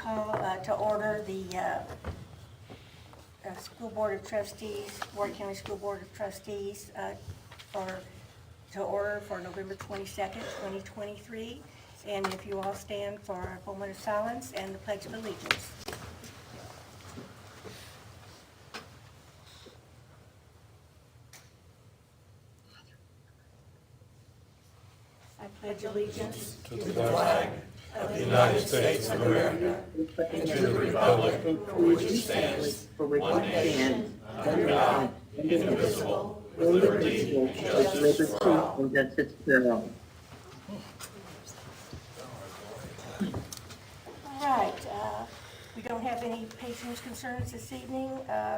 call to order the School Board of Trustees, Warwick County School Board of Trustees to order for November 22nd, 2023. And if you all stand for a moment of silence and the Pledge of Allegiance. I pledge allegiance to the flag of the United States of America and to the republic for which it stands, one nation, under God, indivisible, with liberty and justice for all. All right, we don't have any patrons' concerns this evening,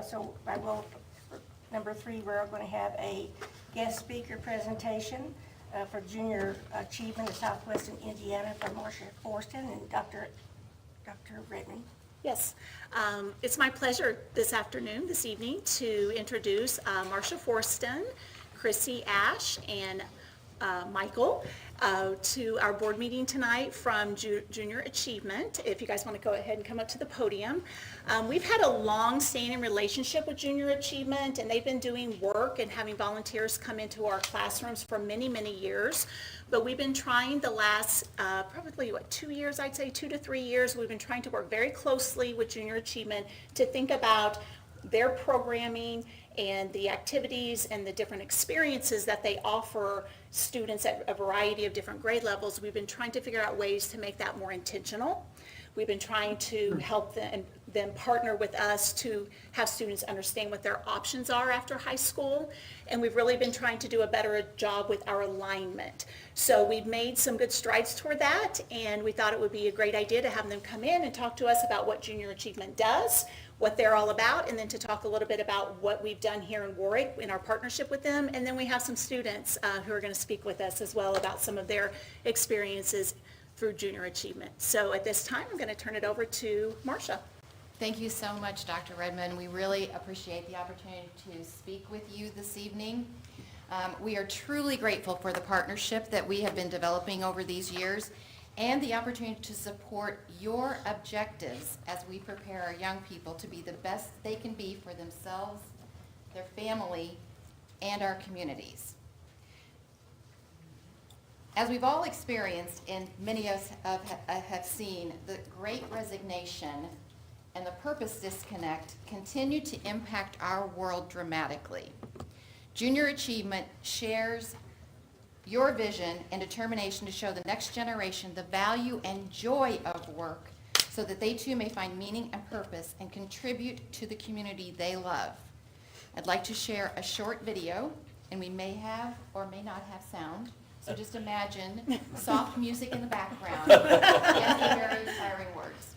so I will, for number 3, we're going to have a guest speaker presentation for Junior Achievement of Southwestern Indiana from Marcia Forston and Dr. Redmond. Yes, it's my pleasure this evening, to introduce Marcia Forston, Chrissy Ash, and Michael to our board meeting tonight from Junior Achievement. If you guys want to go ahead and come up to the podium. We've had a long-standing relationship with Junior Achievement, and they've been doing work and having volunteers come into our classrooms for many, many years. But we've been trying the last probably 2 years, I'd say 2 to 3 years, we've been trying to work very closely with Junior Achievement to think about their programming and the activities and the different experiences that they offer students at a variety of different grade levels. We've been trying to figure out ways to make that more intentional. We've been trying to help them partner with us to have students understand what their options are after high school. And we've really been trying to do a better job with our alignment. So we've made some good strides toward that, and we thought it would be a great idea to have them come in and talk to us about what Junior Achievement does, what they're all about, and then to talk a little bit about what we've done here in Warwick in our partnership with them. And then we have some students who are going to speak with us as well about some of their experiences through Junior Achievement. So at this time, I'm going to turn it over to Marcia. Thank you so much, Dr. Redmond. We really appreciate the opportunity to speak with you this evening. We are truly grateful for the partnership that we have been developing over these years and the opportunity to support your objectives as we prepare our young people to be the best they can be for themselves, their family, and our communities. As we've all experienced, and many of us have seen, the Great Resignation and the purpose disconnect continue to impact our world dramatically. Junior Achievement shares your vision and determination to show the next generation the value and joy of work so that they too may find meaning and purpose and contribute to the community they love. I'd like to share a short video, and we may have or may not have sound. So just imagine soft music in the background and the very inspiring words.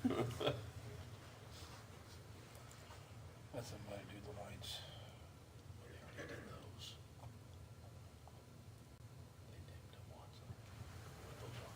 Let somebody do the lights. They did those. They did the ones. Those are.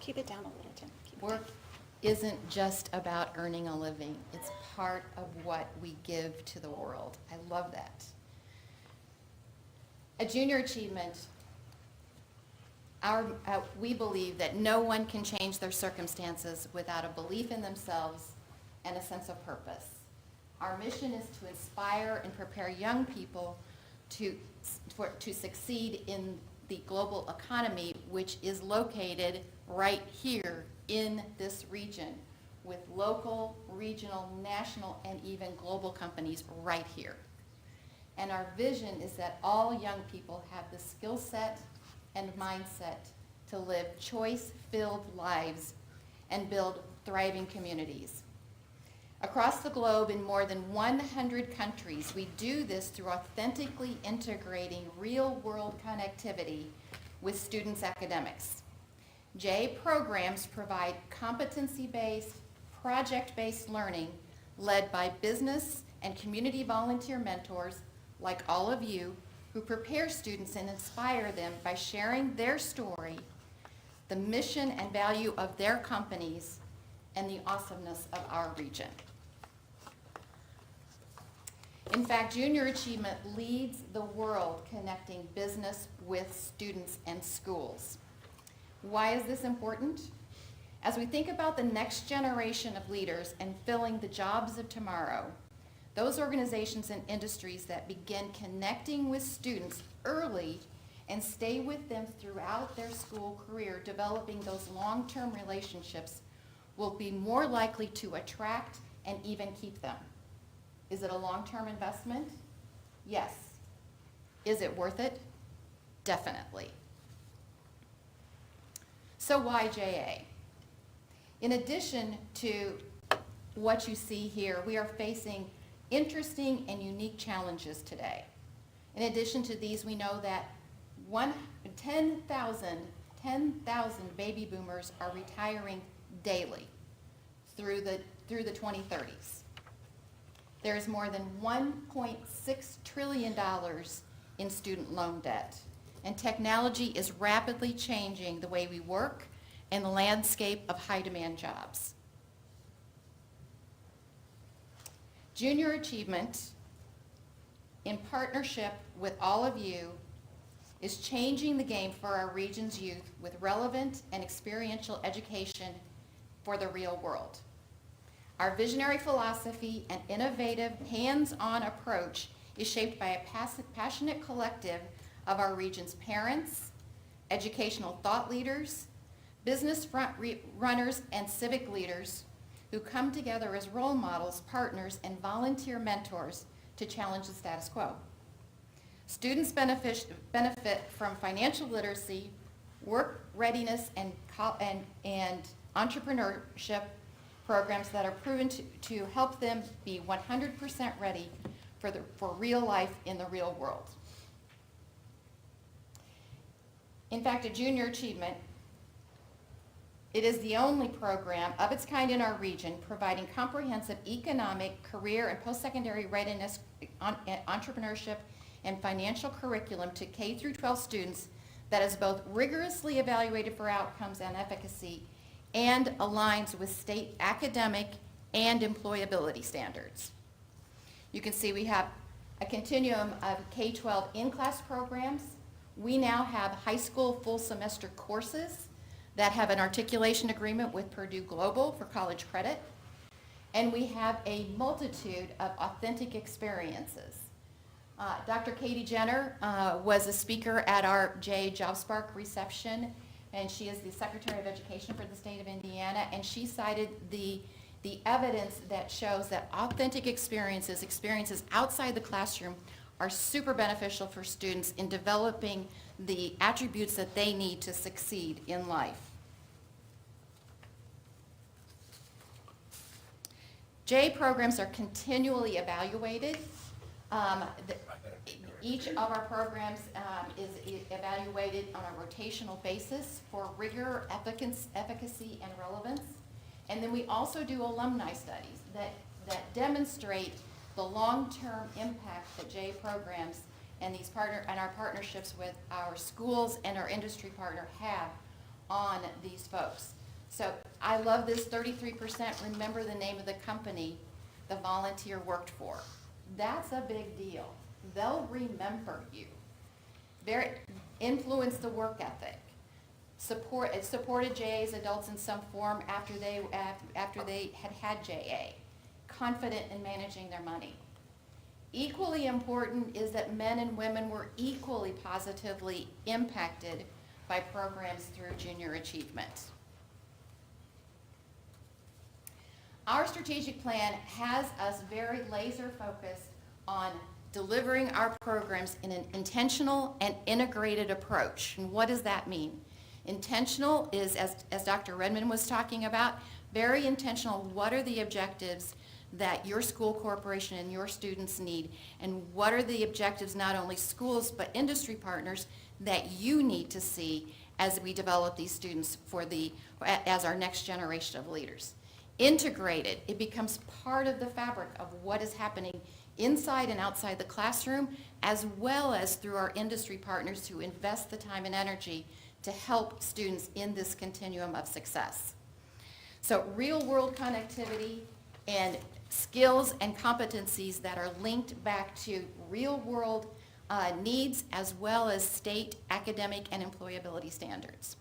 Keep it down a little, Jen. Keep it Work isn't just about earning a living. It's part of what we give to the world. I love that. At Junior Achievement, we believe that no one can change their circumstances without a belief in themselves and a sense of purpose. Our mission is to inspire and prepare young people to succeed in the global economy, which is located right here in this region, with local, regional, national, and even global companies right here. And our vision is that all young people have the skill set and mindset to live choice-filled lives and build thriving communities. Across the globe in more than 100 countries, we do this through authentically integrating real-world connectivity with students' academics. J programs provide competency-based, project-based learning led by business and community volunteer mentors like all of you, who prepare students and inspire them by sharing their story, the mission and value of their companies, and the awesomeness of our region. In fact, Junior Achievement leads the world connecting business with students and schools. Why is this important? As we think about the next generation of leaders and filling the jobs of tomorrow, those organizations and industries that begin connecting with students early and stay with them throughout their school career, developing those long-term relationships, will be more likely to attract and even keep them. Is it a long-term investment? Yes. Is it worth it? Definitely. So why JA? In addition to what you see here, we are facing interesting and unique challenges today. In addition to these, we know that 10,000 baby boomers are retiring daily through the 2030s. There is more than $1.6 trillion in student loan debt, and technology is rapidly changing the way we work and the landscape of high-demand jobs. Junior Achievement, in partnership with all of you, is changing the game for our region's youth with relevant and experiential education for the real world. Our visionary philosophy and innovative, hands-on approach is shaped by a passionate collective of our region's parents, educational thought leaders, business front runners, and civic leaders who come together as role models, partners, and volunteer mentors to challenge the status quo. Students benefit from financial literacy, work readiness, and entrepreneurship programs that are proven to help them be 100% ready for real life in the real world. In fact, at Junior Achievement, it is the only program of its kind in our region providing comprehensive economic, career, and post-secondary readiness, entrepreneurship, and financial curriculum to K through 12 students that is both rigorously evaluated for outcomes and efficacy and aligns with state academic and employability standards. You can see we have a continuum of K-12 in-class programs. We now have high school full semester courses that have an articulation agreement with Purdue Global for college credit. And we have a multitude of authentic experiences. Dr. Katie Jenner was a speaker at our J JobSpark reception, and she is the Secretary of Education for the state of Indiana, and she cited the evidence that shows that authentic experiences outside the classroom are super beneficial for students in developing the attributes that they need to succeed in life. J programs are continually evaluated. Each of our programs is evaluated on a rotational basis for rigor, efficacy, and relevance. And then we also do alumni studies that demonstrate the long-term impact that J programs and our partnerships with our schools and our industry partner have on these folks. So I love this 33%, remember the name of the company the volunteer worked for. That's a big deal. They'll remember you. Influence the work ethic. It supported JA's adults in some form after they had JA. Confident in managing their money. Equally important is that men and women were equally positively impacted by programs through junior achievement. Our strategic plan has us very laser focused on delivering our programs in an intentional and integrated approach. And what does that mean? Intentional is, as Dr. Redmond was talking about, very intentional. What are the objectives that your school corporation and your students need? And what are the objectives, not only schools, but industry partners that you need to see as we develop these students as our next generation of leaders? Integrated, it becomes part of the fabric of what is happening inside and outside the classroom, as well as through our industry partners who invest the time and energy to help students in this continuum of success. So real-world connectivity and skills and competencies that are linked back to real-world needs, as well as state academic and employability standards.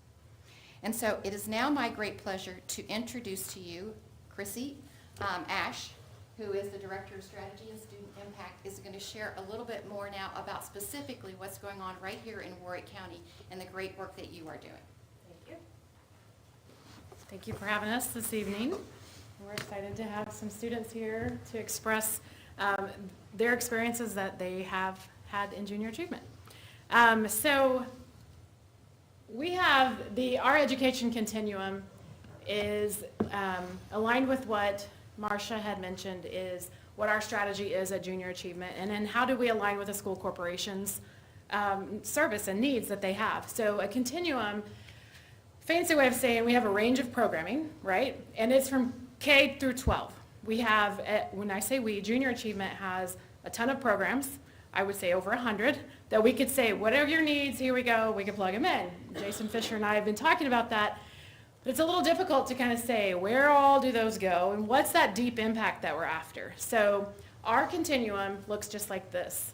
And so it is now my great pleasure to introduce to you Chrissy Ash, who is the Director of Strategy and Student Impact, is going to share a little bit more now about specifically what's going on right here in Warwick County and the great work that you are doing. Thank you. Thank you for having us this evening. We're excited to have some students here to express their experiences that they have had in junior achievement. So we have our education continuum is aligned with what Marcia had mentioned, is what our strategy is at junior achievement, and then how do we align with the school corporation's service and needs that they have. So a continuum, fancy way of saying we have a range of programming, right? And it's from K through 12. We have, when I say we, junior achievement has a ton of programs, I would say over 100, that we could say, whatever your needs, here we go, we can plug them in. Jason Fisher and I have been talking about that. But it's a little difficult to kind of say, where all do those go, and what's that deep impact that we're after? So our continuum looks just like this.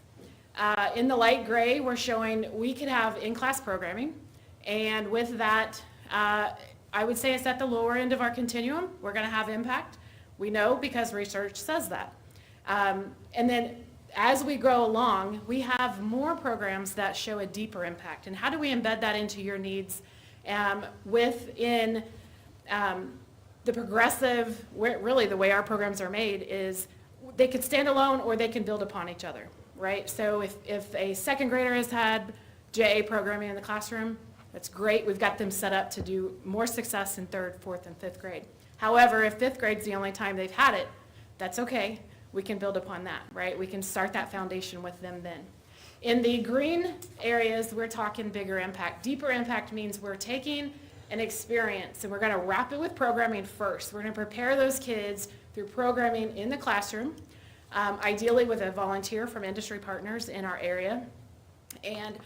In the light gray, we're showing we could have in-class programming, and with that, I would say it's at the lower end of our continuum. We're going to have impact. We know because research says that. And then as we grow along, we have more programs that show a deeper impact. And how do we embed that into your needs within the progressive, really the way our programs are made is they could stand alone or they can build upon each other, right? So if a second grader has had JA programming in the classroom, that's great. We've got them set up to do more success in 3rd, 4th, and 5th grade. However, if 5th grade's the only time they've had it, that's okay. We can build upon that, right? We can start that foundation with them then. In the green areas, we're talking bigger impact. Deeper impact means we're taking an experience and we're going to wrap it with programming first. We're going to prepare those kids through programming in the classroom, ideally with a volunteer from industry partners in our area. And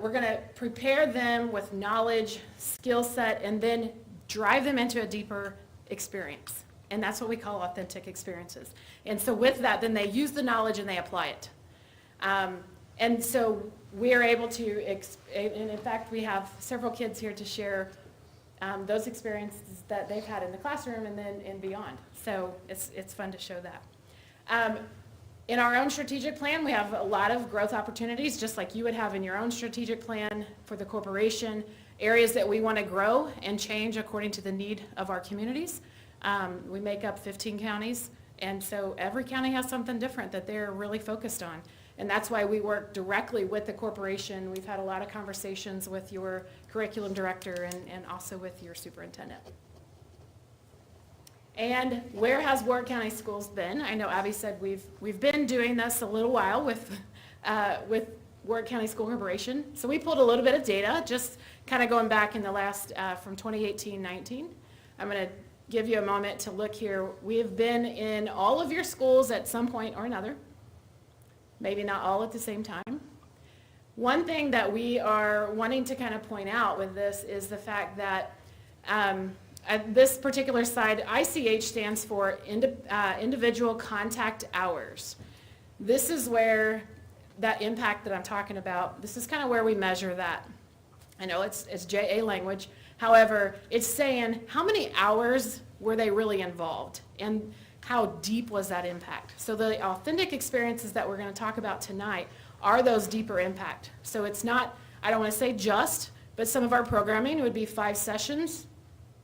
we're going to prepare them with knowledge, skill set, and then drive them into a deeper experience. And that's what we call authentic experiences. And so with that, then they use the knowledge and they apply it. And so we are able to, and in fact, we have several kids here to share those experiences that they've had in the classroom and beyond. So it's fun to show that. In our own strategic plan, we have a lot of growth opportunities, just like you would have in your own strategic plan for the corporation, areas that we want to grow and change according to the need of our communities. We make up 15 counties, and so every county has something different that they're really focused on. And that's why we work directly with the corporation. We've had a lot of conversations with your curriculum director and also with your superintendent. And where has Warwick County Schools been? I know Abby said we've been doing this a little while with Warwick County School Corporation. So we pulled a little bit of data, just kind of going back in the last, from 2018-19. I'm going to give you a moment to look here. We have been in all of your schools at some point or another, maybe not all at the same time. One thing that we are wanting to kind of point out with this is the fact that at this particular side, ICH stands for individual contact hours. This is where that impact that I'm talking about, this is kind of where we measure that. I know it's JA language. However, it's saying how many hours were they really involved and how deep was that impact. So the authentic experiences that we're going to talk about tonight are those deeper impact. So it's not, I don't want to say just, but some of our programming would be 5 sessions.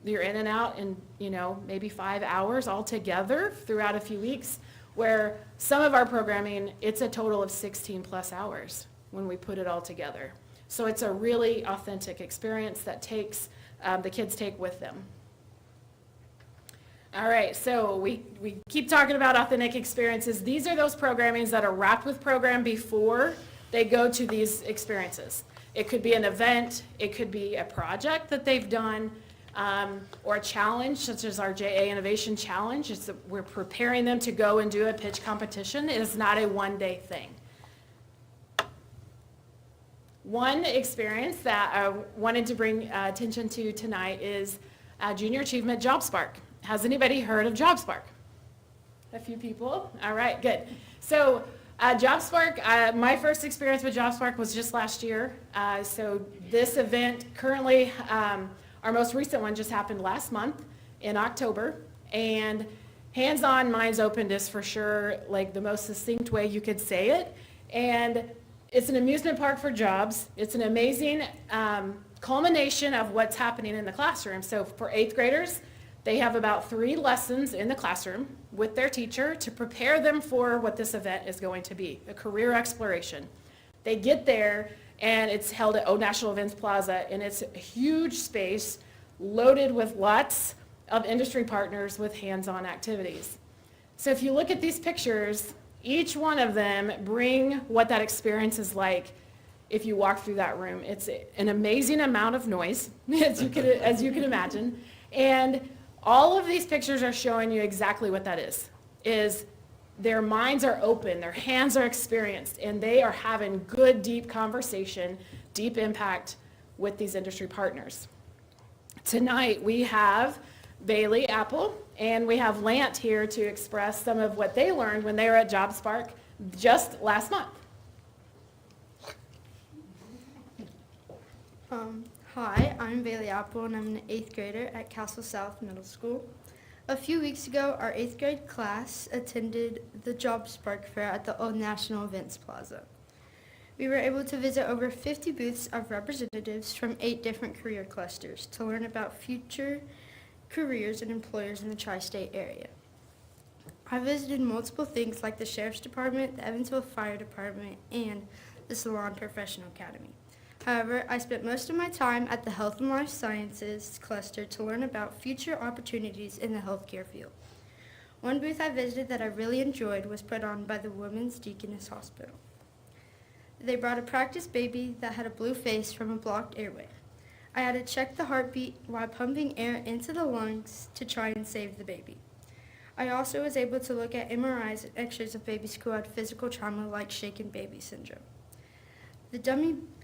You're in and out in, maybe 5 hours altogether throughout a few weeks, where some of our programming, it's a total of 16 plus hours when we put it all together. So it's a really authentic experience that the kids take with them. All right, so we keep talking about authentic experiences. These are those programmings that are wrapped with program before they go to these experiences. It could be an event, it could be a project that they've done, or a challenge, such as our JA Innovation Challenge. We're preparing them to go and do a pitch competition. It is not a one-day thing. One experience that I wanted to bring attention to tonight is Junior Achievement JobSpark. Has anybody heard of JobSpark? A few people? All right, good. So JobSpark, my first experience with JobSpark was just last year. So this event currently, our most recent one just happened last month in October. And hands-on, minds opened is for sure like the most succinct way you could say it. And it's an amusement park for jobs. It's an amazing culmination of what's happening in the classroom. So for 8th graders, they have about 3 lessons in the classroom with their teacher to prepare them for what this event is going to be, a career exploration. They get there, and it's held at Old National Events Plaza, and it's a huge space loaded with lots of industry partners with hands-on activities. So if you look at these pictures, each one of them bring what that experience is like if you walk through that room. It's an amazing amount of noise, as you can imagine, and all of these pictures are showing you exactly what that is their minds are open, their hands are experienced, and they are having good, deep conversation, deep impact with these industry partners. Tonight we have Bailey Apple and we have Lant here to express some of what they learned when they were at JobSpark just last month. Hi, I'm Bailey Apple and I'm an 8th grader at Castle South Middle School. A few weeks ago, our 8th grade class attended the JobSpark Fair at the Old National Events Plaza. We were able to visit over 50 booths of representatives from 8 different career clusters to learn about future careers and employers in the tri-state area. I visited multiple things like the Sheriff's Department, the Evansville Fire Department, and the Salon Professional Academy. However, I spent most of my time at the Health and Life Sciences cluster to learn about future opportunities in the healthcare field. One booth I visited that I really enjoyed was put on by the Women's Deaconess Hospital. They brought a practice baby that had a blue face from a blocked airway. I had to check the heartbeat while pumping air into the lungs to try and save the baby. I also was able to look at MRIs and x-rays of babies who had physical trauma like shaken baby syndrome.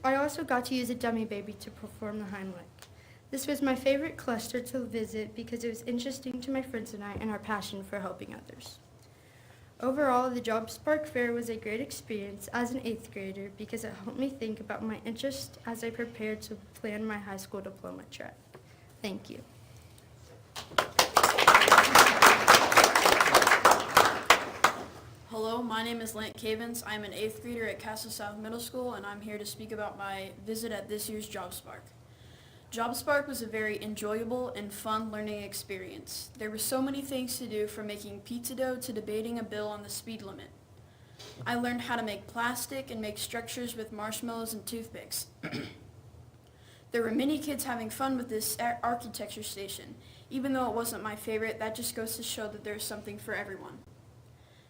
I also got to use a dummy baby to perform the Heimlich. This was my favorite cluster to visit because it was interesting to my friends and I and our passion for helping others. Overall, the JobSpark Fair was a great experience as an 8th grader because it helped me think about my interests as I prepared to plan my high school diploma track. Thank you. Hello, my name is Lant Cavens. I'm an 8th grader at Castle South Middle School, and I'm here to speak about my visit at this year's JobSpark. JobSpark was a very enjoyable and fun learning experience. There were so many things to do, from making pizza dough to debating a bill on the speed limit. I learned how to make plastic and make structures with marshmallows and toothpicks. There were many kids having fun with this architecture station. Even though it wasn't my favorite, that just goes to show that there's something for everyone.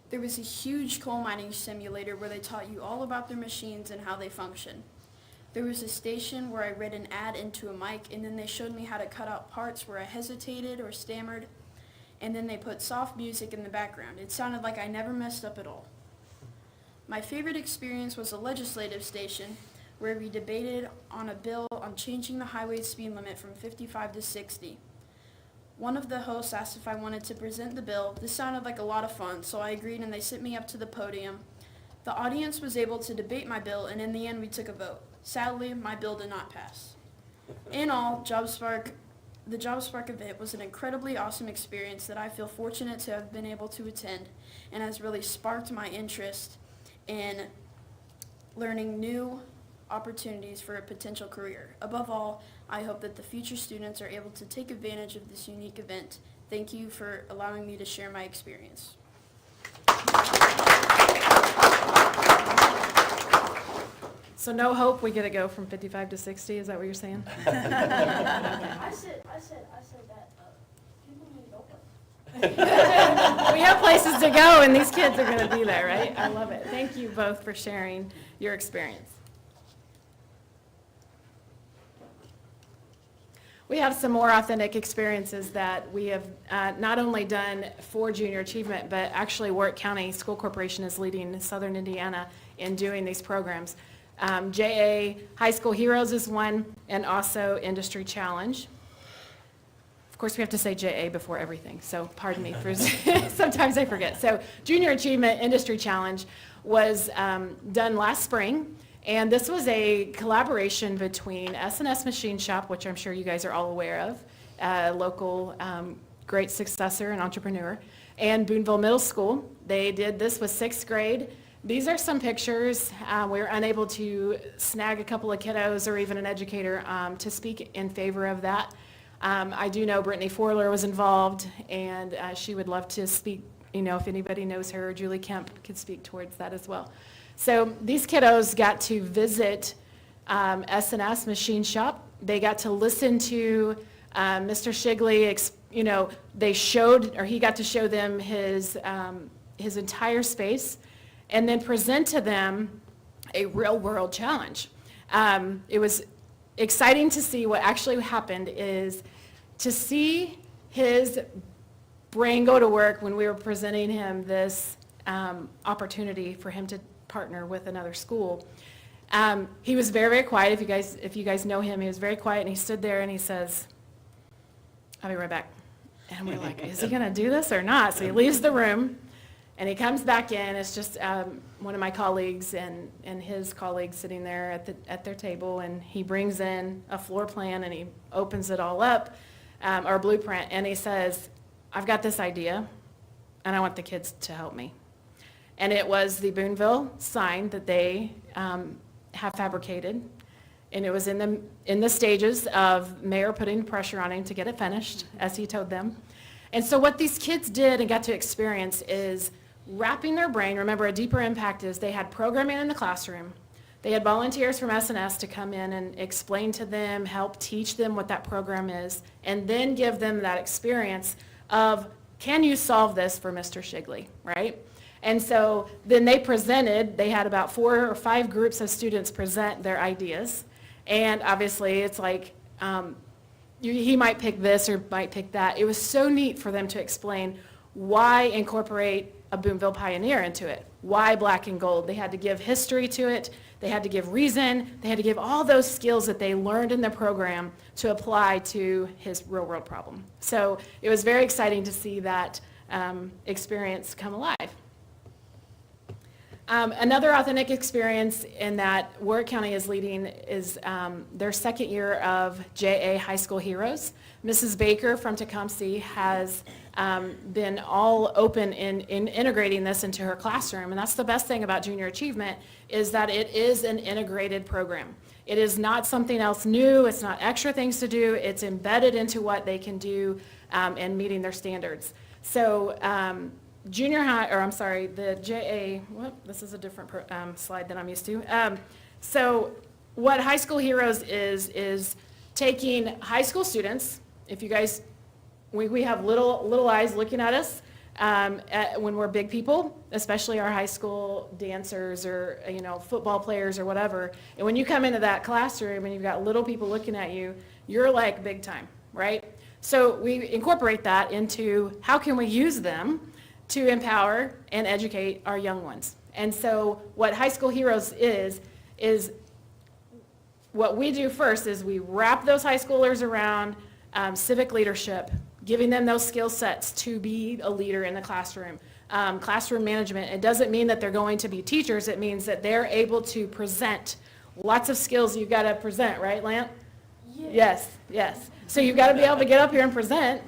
There was a huge coal mining simulator where they taught you all about their machines and how they function. There was a station where I read an ad into a mic, and then they showed me how to cut out parts where I hesitated or stammered, and then they put soft music in the background. It sounded like I never messed up at all. My favorite experience was a legislative station where we debated on a bill on changing the highway speed limit from 55 to 60. One of the hosts asked if I wanted to present the bill. This sounded like a lot of fun, so I agreed and they sent me up to the podium. The audience was able to debate my bill, and in the end we took a vote. Sadly, my bill did not pass. In all, the JobSpark event was an incredibly awesome experience that I feel fortunate to have been able to attend, and has really sparked my interest in learning new opportunities for a potential career. Above all, I hope that the future students are able to take advantage of this unique event. Thank you for allowing me to share my experience. So no hope, we get to go from 55 to 60, is that what you're saying? I said that people need open. We have places to go, and these kids are going to be there, right? I love it. Thank you both for sharing your experience. We have some more authentic experiences that we have not only done for junior achievement, but actually Warwick County School Corporation is leading Southern Indiana in doing these programs. JA High School Heroes is one, and also Industry Challenge. Of course, we have to say JA before everything, so pardon me for sometimes I forget. So Junior Achievement Industry Challenge was done last spring, and this was a collaboration between S&S Machine Shop, which I'm sure you guys are all aware of, a local great successor and entrepreneur, and Boonville Middle School. They did this with 6th grade. These are some pictures. We were unable to snag a couple of kiddos or even an educator to speak in favor of that. I do know Brittany Forler was involved, and she would love to speak, if anybody knows her, or Julie Kemp could speak towards that as well. So these kiddos got to visit S&S Machine Shop. They got to listen to Mr. Shigley, they showed, or he got to show them his entire space, and then present to them a real-world challenge. It was exciting to see. What actually happened is to see his brain go to work when we were presenting him this opportunity for him to partner with another school. He was very, very quiet. If you guys know him, he was very quiet, and he stood there and he says, "I'll be right back." And we're like, is he going to do this or not? So he leaves the room. And he comes back in. It's just one of my colleagues and his colleagues sitting there at their table, and he brings in a floor plan and he opens it all up, or blueprint, and he says, "I've got this idea, and I want the kids to help me." And it was the Boonville sign that they have fabricated, and it was in the stages of Mayor putting pressure on him to get it finished, as he told them. And so what these kids did and got to experience is wrapping their brain. Remember, a deeper impact is they had programming in the classroom. They had volunteers from S&S to come in and explain to them, help teach them what that program is, and then give them that experience of, can you solve this for Mr. Shigley, right? And so then they had about 4 or 5 groups of students present their ideas. And obviously it's like, he might pick this or might pick that. It was so neat for them to explain why incorporate a Boonville Pioneer into it. Why black and gold? They had to give history to it. They had to give reason. They had to give all those skills that they learned in the program to apply to his real world problem. So it was very exciting to see that experience come alive. Another authentic experience in that Warwick County is leading is their second year of JA High School Heroes. Mrs. Baker from Tecumseh has been all open in integrating this into her classroom, and that's the best thing about Junior Achievement, is that it is an integrated program. It is not something else new, it's not extra things to do, it's embedded into what they can do and meeting their standards. So the JA, this is a different slide than I'm used to. So what High School Heroes is taking high school students. If you guys, we have little eyes looking at us when we're big people, especially our high school dancers or football players or whatever. And when you come into that classroom and you've got little people looking at you, you're like big time, right? So we incorporate that into how can we use them to empower and educate our young ones. And so what High School Heroes is what we do first is we wrap those high schoolers around civic leadership, giving them those skill sets to be a leader in the classroom. Classroom management, it doesn't mean that they're going to be teachers, it means that they're able to present. Lots of skills you've got to present, right, Lant? Yes, yes. So you've got to be able to get up here and present,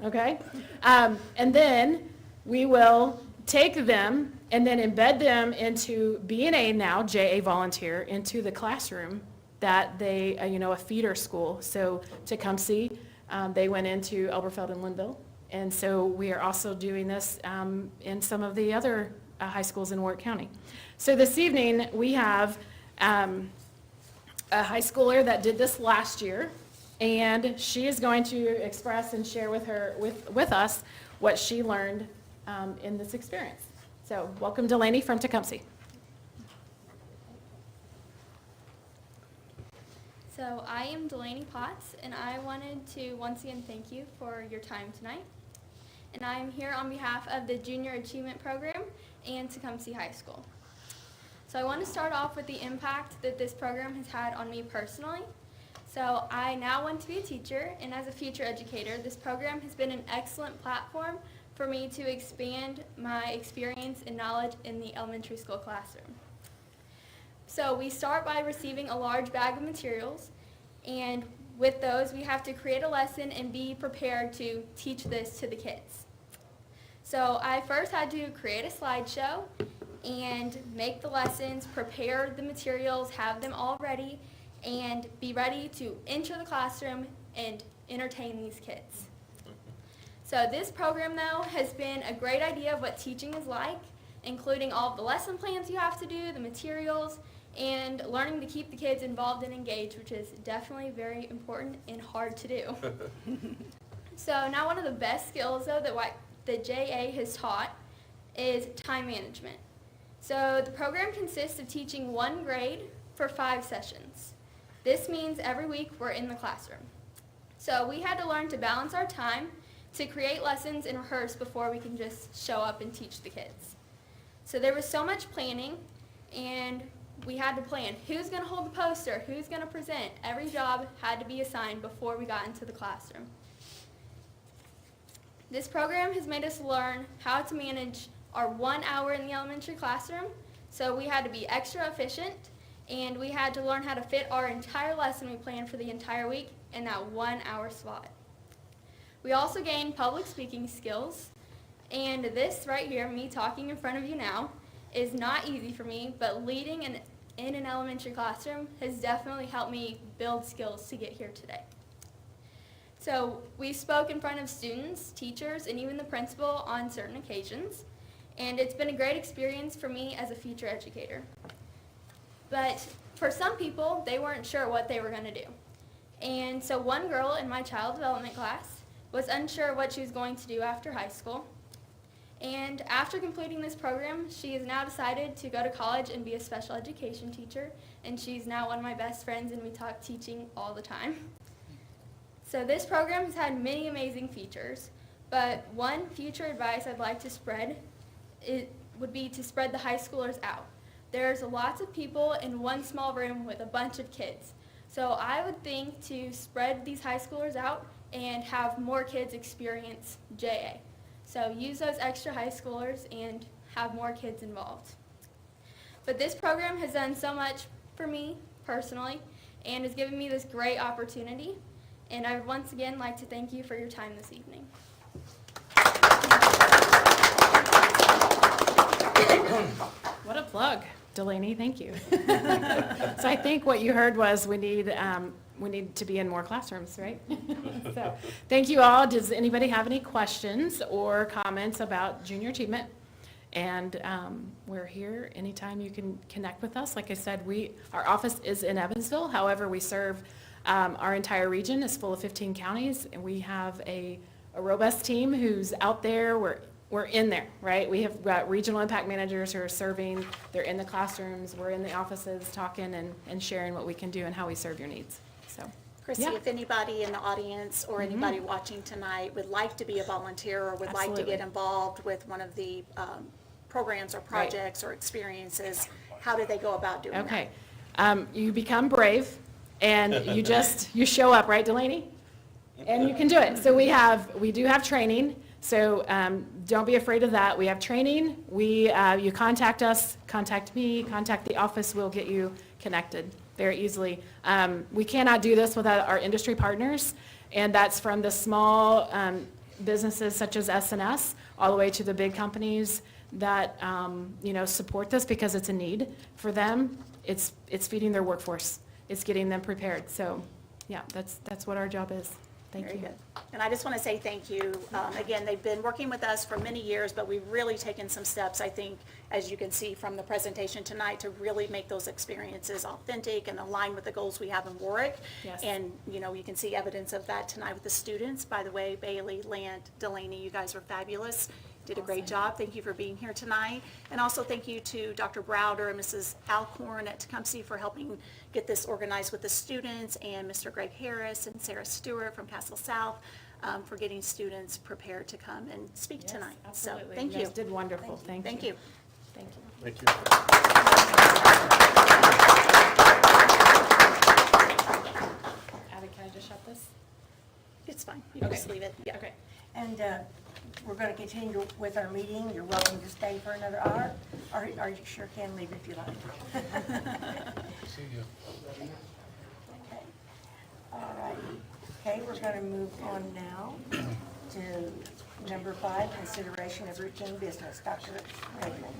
okay? And then we will take them and then embed them into being a now JA volunteer into the classroom that they, a feeder school. So Tecumseh, they went into Elberfeld and Linville. And so we are also doing this in some of the other high schools in Warwick County. So this evening, we have a high schooler that did this last year, and she is going to express and share with us what she learned in this experience. So welcome Delaney from Tecumseh. So I am Delaney Potts, and I wanted to once again thank you for your time tonight. And I'm here on behalf of the Junior Achievement Program and Tecumseh High School. So I want to start off with the impact that this program has had on me personally. So I now want to be a teacher, and as a future educator, this program has been an excellent platform for me to expand my experience and knowledge in the elementary school classroom. So we start by receiving a large bag of materials, and with those we have to create a lesson and be prepared to teach this to the kids. So I first had to create a slideshow and make the lessons, prepare the materials, have them all ready, and be ready to enter the classroom and entertain these kids. So this program, though, has been a great idea of what teaching is like, including all of the lesson plans you have to do, the materials, and learning to keep the kids involved and engaged, which is definitely very important and hard to do. So now one of the best skills, though, that the JA has taught is time management. So the program consists of teaching one grade for 5 sessions. This means every week we're in the classroom. So we had to learn to balance our time to create lessons and rehearse before we can just show up and teach the kids. So there was so much planning, and we had to plan who's going to hold the poster, who's going to present. Every job had to be assigned before we got into the classroom. This program has made us learn how to manage our 1 hour in the elementary classroom. So we had to be extra efficient, and we had to learn how to fit our entire lesson we planned for the entire week in that 1 hour slot. We also gained public speaking skills, and this right here, me talking in front of you now, is not easy for me, but leading in an elementary classroom has definitely helped me build skills to get here today. So we spoke in front of students, teachers, and even the principal on certain occasions, and it's been a great experience for me as a future educator. But for some people, they weren't sure what they were going to do. And so one girl in my child development class was unsure what she was going to do after high school. And after completing this program, she has now decided to go to college and be a special education teacher, and she's now one of my best friends, and we talk teaching all the time. So this program has had many amazing features, but one future advice I'd like to spread would be to spread the high schoolers out. There's lots of people in one small room with a bunch of kids. So I would think to spread these high schoolers out and have more kids experience JA. So use those extra high schoolers and have more kids involved. But this program has done so much for me personally and has given me this great opportunity. And I would once again like to thank you for your time this evening. What a plug, Delaney, thank you. So I think what you heard was we need to be in more classrooms, right? So thank you all. Does anybody have any questions or comments about junior achievement? And we're here anytime you can connect with us. Like I said, our office is in Evansville. However, we serve our entire region is full of 15 counties, and we have a robust team who's out there. We're in there, right? We have got regional impact managers who are serving. They're in the classrooms. We're in the offices talking and sharing what we can do and how we serve your needs. So, Chrissy, yeah. if anybody in the audience or anybody watching tonight would like to be a volunteer or would like to Absolutely. get involved with one of the programs or projects or experiences, how do they go about doing that? Okay. You become brave, and you show up, right, Delaney? And you can do it. So we do have training, so don't be afraid of that. We have training. You contact us, contact me, contact the office, we'll get you connected very easily. We cannot do this without our industry partners, and that's from the small businesses such as S&S, all the way to the big companies that, support this because it's a need for them. It's feeding their workforce. It's getting them prepared. So, yeah, that's what our job is. Thank you. Very good. And I just want to say thank you. Again, they've been working with us for many years, but we've really taken some steps, I think, as you can see from the presentation tonight, to really make those experiences authentic and align with the goals we have in Warwick. Yes. And, you can see evidence of that tonight with the students. By the way, Bailey, Lant, Delaney, you guys are fabulous. Did a great job. Thank you for being here tonight. And also thank you to Dr. Browder and Mrs. Alcorn at Tecumseh for helping get this organized with the students, and Mr. Greg Harris and Sarah Stewart from Castle South for getting students prepared to come and speak Yes, tonight. absolutely. So, thank You you. guys did wonderful. Thank you. Thank you. Thank you. Thank you. Abby, can I just shut this? It's fine. You can Okay. just leave it. Yeah. Okay. And we're going to continue with our meeting. You're welcome to stay for another hour, or you sure can leave if you like. See you. Okay. All right. Okay, we're going to move on now to number 5, consideration of routine business. Dr. Redmond.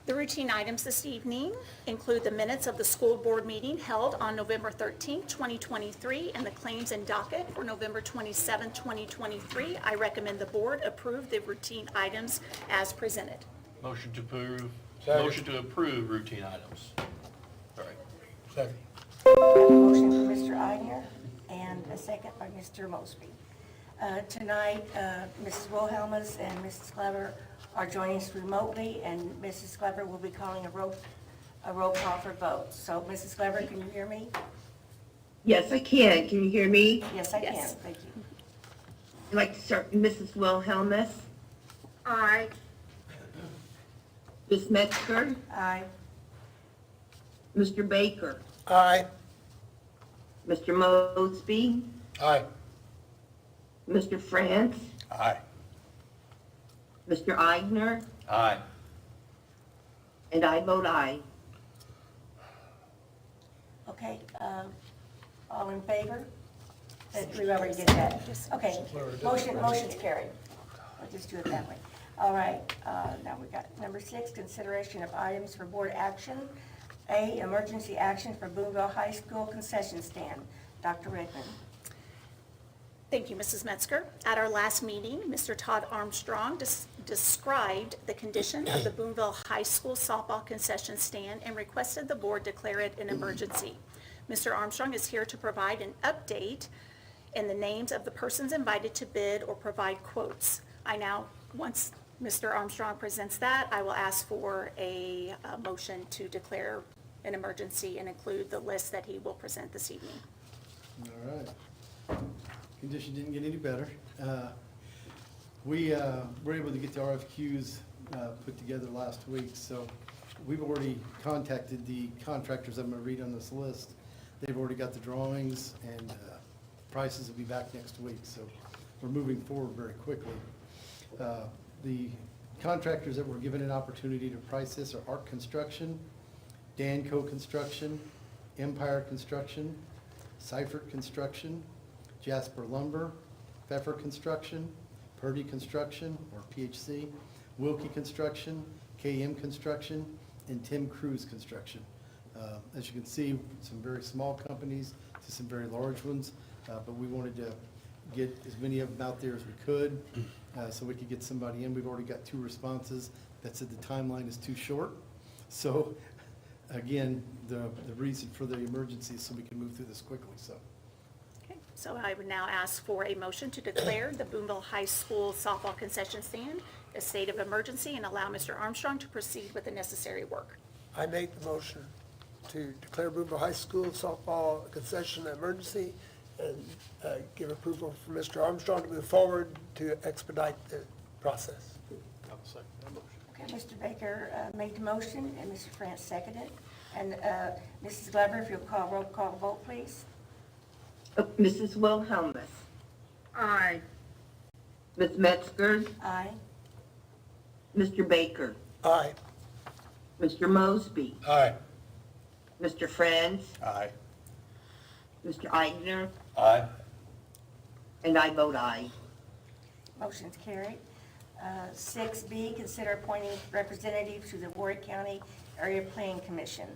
The routine items this evening include the minutes of the school board meeting held on November 13th, 2023, and the claims and docket for November 27th, 2023. I recommend the board approve the routine items as presented. Motion to approve, Second. motion to approve routine items. Sorry. Second. A motion for Mr. Eidner and a second by Mr. Mosby. Tonight, Mrs. Wilhelmus and Mrs. Clever are joining us remotely, and Mrs. Clever will be calling a roll call for vote. So, Mrs. Clever, can you hear me? Yes, I can. Can you hear me? Yes, I can. Yes. Thank you. I'd like to start with Mrs. Wilhelmus. Aye. Ms. Metzger. Aye. Mr. Baker. Aye. Mr. Mosby. Aye. Mr. France. Aye. Mr. Eidner. Aye. And I vote aye. Okay, all in favor? We already did that. Okay, motion's carried. We'll just do it that way. All right, now we got number 6, consideration of items for board action. A, emergency action for Boonville High School concession stand. Dr. Redmond. Thank you, Mrs. Metzger. At our last meeting, Mr. Todd Armstrong described the condition of the Boonville High School softball concession stand and requested the board declare it an emergency. Mr. Armstrong is here to provide an update and the names of the persons invited to bid or provide quotes. Once Mr. Armstrong presents that, I will ask for a motion to declare an emergency and include the list that he will present this evening. All right. Condition didn't get any better. We were able to get the RFQs put together last week, so we've already contacted the contractors I'm going to read on this list. They've already got the drawings, and prices will be back next week, so we're moving forward very quickly. The contractors that were given an opportunity to price this are Arc Construction, Danco Construction, Empire Construction, Seifert Construction, Jasper Lumber, Pfeffer Construction, Purdy Construction, or PHC, Wilkie Construction, KM Construction, and Tim Cruz Construction. As you can see, some very small companies to some very large ones, but we wanted to get as many of them out there as we could so we could get somebody in. We've already got 2 responses that said the timeline is too short. So again, the reason for the emergency is so we can move through this quickly, so. Okay, so I would now ask for a motion to declare the Boonville High School softball concession stand a state of emergency and allow Mr. Armstrong to proceed with the necessary work. I make the motion to declare Boonville High School softball concession emergency and give approval for Mr. Armstrong to move forward to expedite the process. I'll second that motion. Okay, Mr. Baker made the motion, and Mr. France seconded. And Mrs. Glover, if you'll call roll call vote, please. Mrs. Wilhelmus. Aye. Ms. Metzger. Aye. Mr. Baker. Aye. Mr. Mosby. Aye. Mr. Franz. Aye. Mr. Eigner. Aye. And I vote aye. Motion's carried. 6B, consider appointing representatives to the Warwick County Area Planning Commission.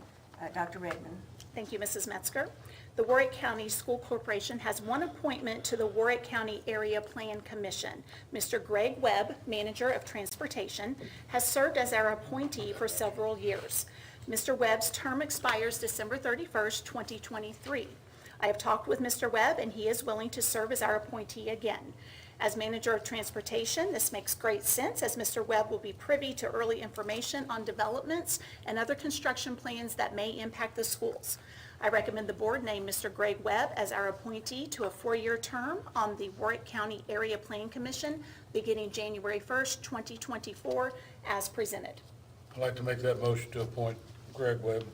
Dr. Redmond. Thank you, Mrs. Metzger. The Warwick County School Corporation has one appointment to the Warwick County Area Plan Commission. Mr. Greg Webb, Manager of Transportation, has served as our appointee for several years. Mr. Webb's term expires December 31st, 2023. I have talked with Mr. Webb, and he is willing to serve as our appointee again. As Manager of Transportation, this makes great sense, as Mr. Webb will be privy to early information on developments and other construction plans that may impact the schools. I recommend the board name Mr. Greg Webb as our appointee to a 4-year term on the Warwick County Area Plan Commission beginning January 1st, 2024, as presented. I'd like to make that motion to appoint Greg Webb.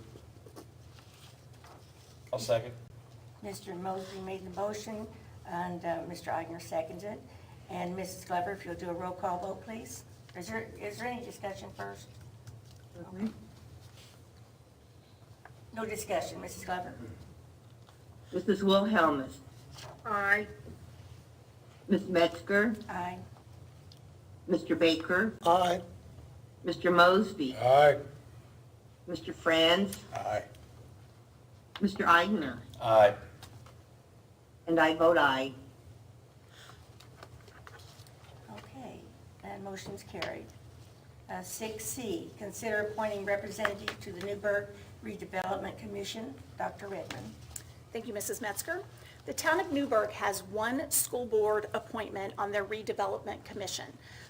I'll second. Mr. Mosby made the motion, and Mr. Eigner seconds it. And Mrs. Glover, if you'll do a roll call vote, please. Is there any discussion first? Okay. No discussion. Mrs. Glover? Mrs. Wilhelmus. Aye. Ms. Metzger. Aye. Mr. Baker. Aye. Mr. Mosby. Aye. Mr. Franz. Aye. Mr. Eigner. Aye. And I vote aye. Okay, and motion's carried. 6C, consider appointing representative to the Newburgh Redevelopment Commission. Dr. Redmond. Thank you, Mrs. Metzger. The town of Newburgh has one school board appointment on their redevelopment commission.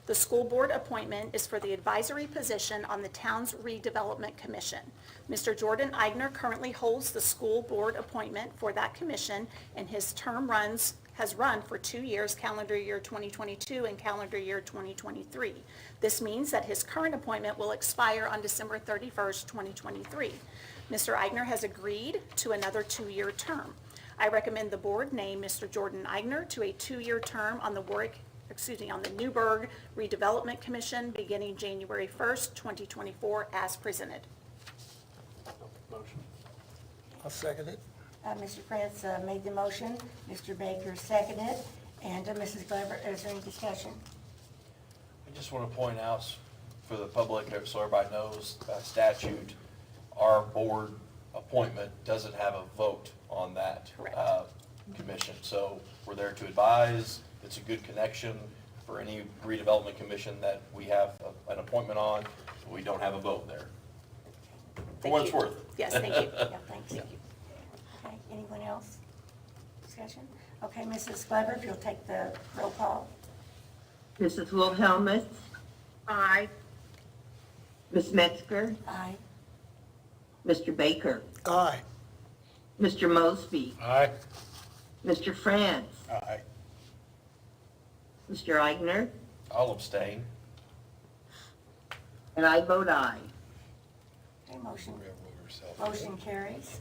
The school board appointment is for the advisory position on the town's redevelopment commission. Mr. Jordan Eigner currently holds the school board appointment for that commission, and his term has run for 2 years, calendar year 2022 and calendar year 2023. This means that his current appointment will expire on December 31st, 2023. Mr. Eigner has agreed to another 2-year term. I recommend the board name Mr. Jordan Eigner to a 2-year term on the Newburgh Redevelopment Commission beginning January 1st, 2024, as presented. Motion. I'll second it. Mr. France made the motion. Mr. Baker seconded it. And Mrs. Glover, is there any discussion? I just want to point out for the public, so everybody knows, by statute, our board appointment doesn't have a vote on that Correct. Commission. So we're there to advise. It's a good connection for any redevelopment commission that we have an appointment on. We don't have a vote there. For what it's Thank you. worth. Yes, thank you. Yeah, thanks. Okay, anyone else? Discussion? Okay, Mrs. Glover, if you'll take the roll call. Mrs. Wilhelmus. Aye. Ms. Metzger. Aye. Mr. Baker. Aye. Mr. Mosby. Aye. Mr. Franz. Aye. Mr. Eigner. I'll abstain. And I vote aye. Okay, motion carries.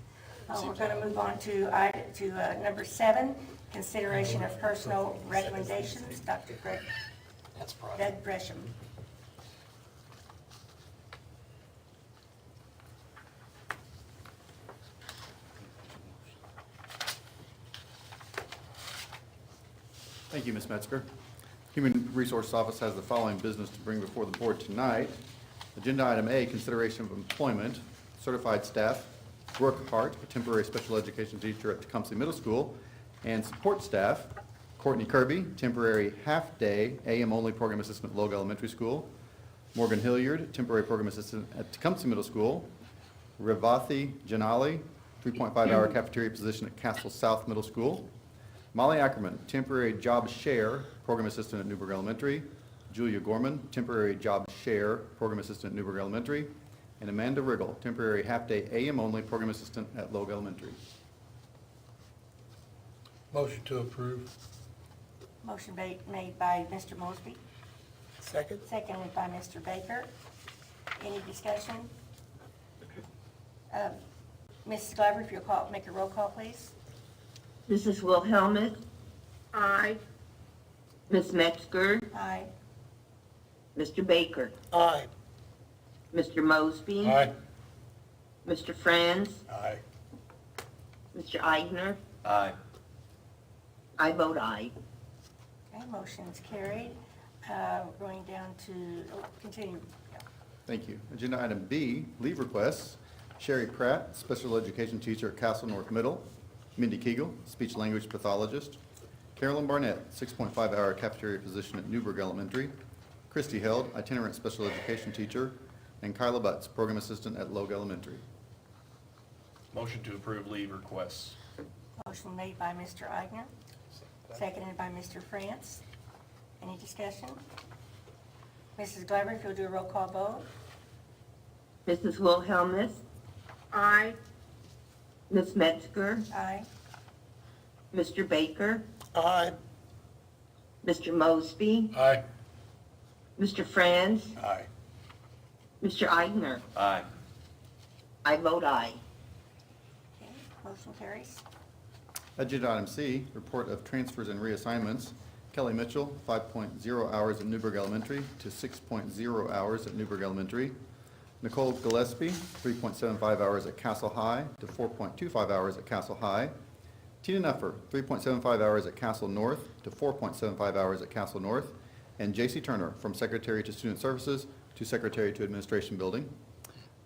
We're going to move on to number 7, consideration of personal recommendations. Dr. That's private. Doug Gresham. Thank you, Ms. Metzger. Human Resource Office has the following business to bring before the board tonight. Agenda item A, consideration of employment, certified staff, Brooke Hart, a temporary special education teacher at Tecumseh Middle School, and support staff, Courtney Kirby, temporary half-day AM-only program assistant at Logue Elementary School, Morgan Hilliard, temporary program assistant at Tecumseh Middle School, Revathi Janali, 3.5-hour cafeteria position at Castle South Middle School, Molly Ackerman, temporary job share, program assistant at Newburgh Elementary, Julia Gorman, temporary job share, program assistant at Newburgh Elementary, and Amanda Riggle, temporary half-day AM-only program assistant at Logue Elementary. Motion to approve. Motion made by Mr. Mosby, Second. seconded by Mr. Baker. Any discussion? Mrs. Glover, if you'll make a roll call, please. Mrs. Wilhelmus, Aye. Ms. Metzger, Aye. Mr. Baker, Aye. Mr. Mosby, Aye. Mr. Franz, Aye. Mr. Eigner. Aye. I vote aye. Okay, motion's carried. Going down to, continue. Yeah. Thank you. Agenda item B, leave requests. Sherry Pratt, special education teacher at Castle North Middle. Mindy Kegel, speech language pathologist. Carolyn Barnett, 6.5-hour cafeteria position at Newburgh Elementary. Christy Held, itinerant special education teacher. And Kyla Butts, program assistant at Logue Elementary. Motion to approve leave requests. Motion made by Mr. Eigner, seconded by Mr. France. Any discussion? Mrs. Glover, if you'll do a roll call vote. Mrs. Wilhelmus, Aye. Ms. Metzger, Aye. Mr. Baker, Aye. Mr. Mosby, Aye. Mr. Franz, Aye. Mr. Eigner. Aye. I vote aye. Okay, motion carries. Agenda item C, report of transfers and reassignments. Kelly Mitchell, 5.0 hours at Newburgh Elementary to 6.0 hours at Newburgh Elementary. Nicole Gillespie, 3.75 hours at Castle High to 4.25 hours at Castle High. Tina Nuffer, 3.75 hours at Castle North to 4.75 hours at Castle North. And J.C. Turner, from Secretary to Student Services to Secretary to Administration Building.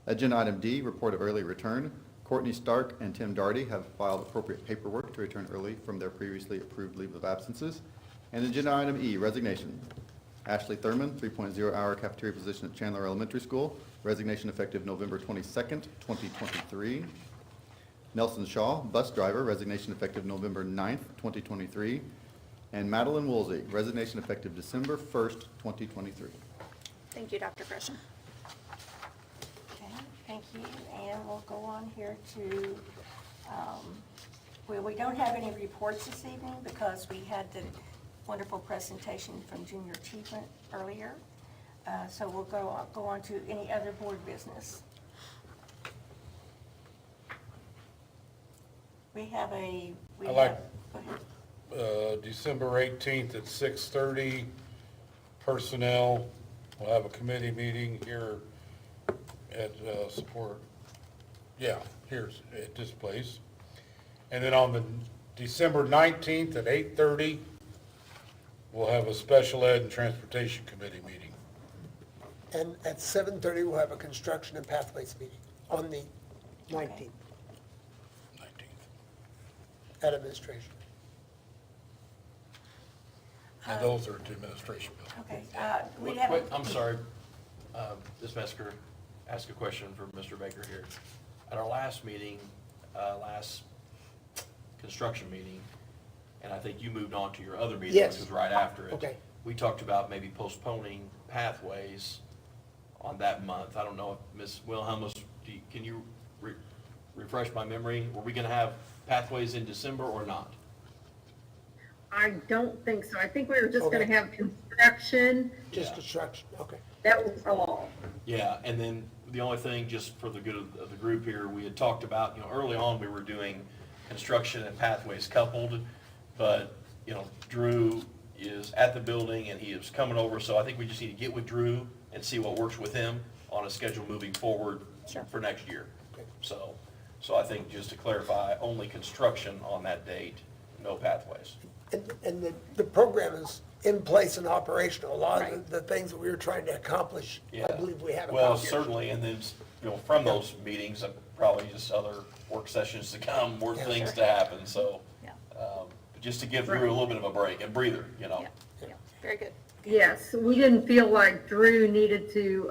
Agenda item D, report of early return. Courtney Stark and Tim Darty have filed appropriate paperwork to return early from their previously approved leave of absences. And agenda item E, resignation. Ashley Thurman, 3.0-hour cafeteria position at Chandler Elementary School, resignation effective November 22nd, 2023. Nelson Shaw, bus driver, resignation effective November 9th, 2023. And Madeline Woolsey, resignation effective December 1st, 2023. Thank you, Dr. Gresham. Okay, thank you. And we'll go on here to, well, we don't have any reports this evening because we had the wonderful presentation from junior achievement earlier. So we'll go on to any other board business. We have a. we I like- have- go ahead. December 18th at 6:30, personnel, we'll have a committee meeting here at here's at this place. And then on the December 19th at 8:30, we'll have a special ed and transportation committee meeting. And at 7:30, we'll have a construction and pathways meeting on the 19th 19th. at administration. And those are to administration building. Okay, we have. Wait, I'm sorry, Ms. Metzger, ask a question for Mr. Baker here. At our last meeting, last construction meeting, and I think you moved on to your other meeting, Yes. which was right after it. Okay. We talked about maybe postponing pathways on that month. I don't know if Ms. Wilhelmus, can you refresh my memory? Were we gonna have pathways in December or not? I don't think so. I think we were just Okay. gonna have construction. Just Yeah. construction, okay. That was all. Yeah, and then the only thing, just for the good of the group here, we had talked about, early on, we were doing construction and pathways coupled, but, Drew is at the building and he is coming over, so I think we just need to get with Drew and see what works with him on a schedule moving forward for next year. Okay. So I think just to clarify, only construction on that date, no pathways. And the program is in place and operational. A lot Right. of the things that we were trying to accomplish, Yeah. I believe we have Well, accomplished. certainly, and then, from those meetings, probably just other work sessions to come, more Yeah. things to happen, so. Yeah. Just to give Drew a little bit of a break and breather, Yeah, yeah, very good. Yes, we didn't feel like Drew needed to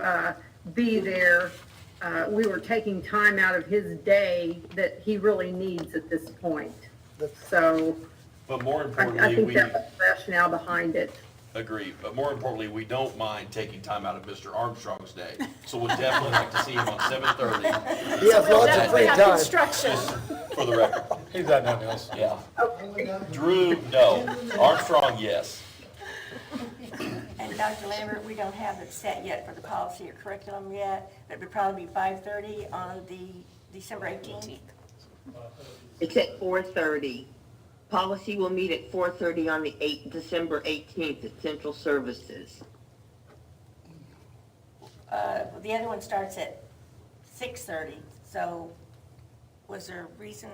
be there. We were taking time out of his day that he really needs at this point. So But more I importantly, think we that was the rationale behind it. agree, but more importantly, we don't mind taking time out of Mr. Armstrong's day. So we'd definitely like to see him on 7:30, He has lots of free have time. construction. for the record. He's got nothing else. Yeah. Drew, no. Armstrong, yes. And Dr. Lambert, we don't have it set yet for the policy or curriculum yet, but it would probably be 5:30 on the December 18th. It's at 4:30. Policy will meet at 4:30 on December 18th at Central Services. The other one starts at 6:30, so was there a reason?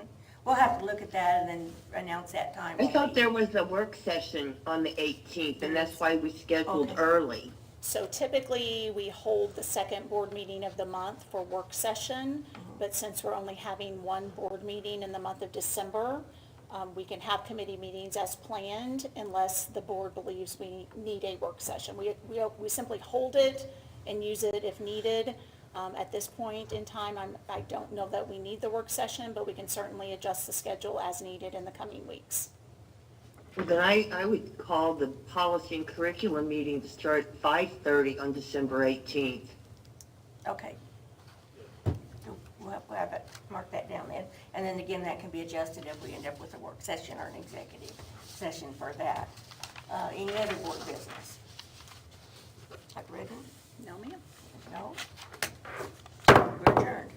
We'll have to look at that and then announce that time. I thought there was a work session on the 18th, and that's why we scheduled Okay. early. So typically, we hold the second board meeting of the month for work session, but since we're only having one board meeting in the month of December, we can have committee meetings as planned unless the board believes we need a work session. We simply hold it and use it if needed. At this point in time, I don't know that we need the work session, but we can certainly adjust the schedule as needed in the coming weeks. Then I would call the policy and curriculum meeting to start at 5:30 on December 18th. Okay. We'll have it, mark that down then. And then again, that can be adjusted if we end up with a work session or an executive session for that. Any other board business? Like written? No, ma'am. No? We're adjourned.